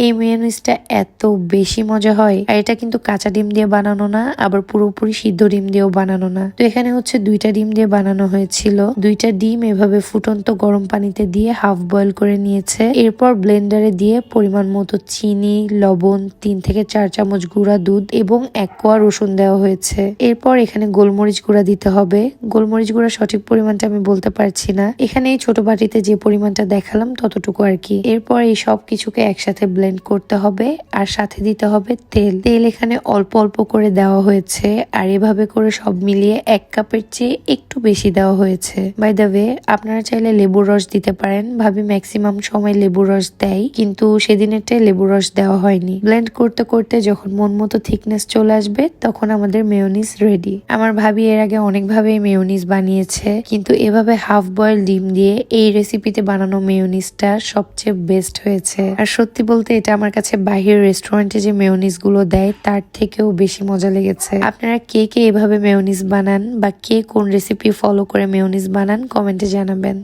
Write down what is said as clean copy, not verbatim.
এই মেয়োনিজটা এত বেশি মজা হয়। আর এটা কিন্তু কাঁচা ডিম দিয়ে বানানো না, আবার পুরোপুরি সিদ্ধ ডিম দিয়েও বানানো না। তো এখানে হচ্ছে 2টা ডিম দিয়ে বানানো হয়েছিল। 2টা ডিম এভাবে ফুটন্ত গরম পানিতে দিয়ে হাফ বয়েল করে নিয়েছে। এরপর ব্লেন্ডারে দিয়ে পরিমাণ মতো চিনি, লবণ, 3 থেকে 4 চামচ গুঁড়া দুধ এবং 1 কোয়া রসুন দেওয়া হয়েছে। এরপর এখানে গোলমরিচ গুঁড়া দিতে হবে। গোলমরিচ গুঁড়া সঠিক পরিমাণটা আমি বলতে পারছি না, এখানে এই ছোট বাটিতে যে পরিমাণটা দেখালাম ততটুকু আর কি। এরপর এই সব কিছুকে একসাথে ব্লেন্ড করতে হবে আর সাথে দিতে হবে তেল। তেল এখানে অল্প অল্প করে দেওয়া হয়েছে আর এভাবে করে সব মিলিয়ে 1 কাপের চেয়ে একটু বেশি দেওয়া হয়েছে। বাই দ্য ওয়ে, আপনারা চাইলে লেবুর রস দিতে পারেন। ভাবি ম্যাক্সিমাম সময় লেবুর রস দেয়, কিন্তু সেদিনেরটাই লেবুর রস দেওয়া হয়নি। ব্লেন্ড করতে করতে যখন মন মতো থিকনেস চলে আসবে তখন আমাদের মেয়োনিজ রেডি। আমার ভাবি এর আগে অনেকভাবে মেয়োনিজ বানিয়েছে, কিন্তু এভাবে হাফ বয়েল ডিম দিয়ে এই রেসিপিতে বানানো মেয়োনিজটা সবচেয়ে বেস্ট হয়েছে। আর সত্যি বলতে এটা আমার কাছে বাহিরের রেস্টুরেন্টে যে মেয়োনিজ গুলো দেয় তার থেকেও বেশি মজা লেগেছে। আপনারা কে কে এভাবে মেয়োনিজ বানান বা কে কোন রেসিপি ফলো করে মেয়োনিজ বানান কমেন্টে জানাবেন।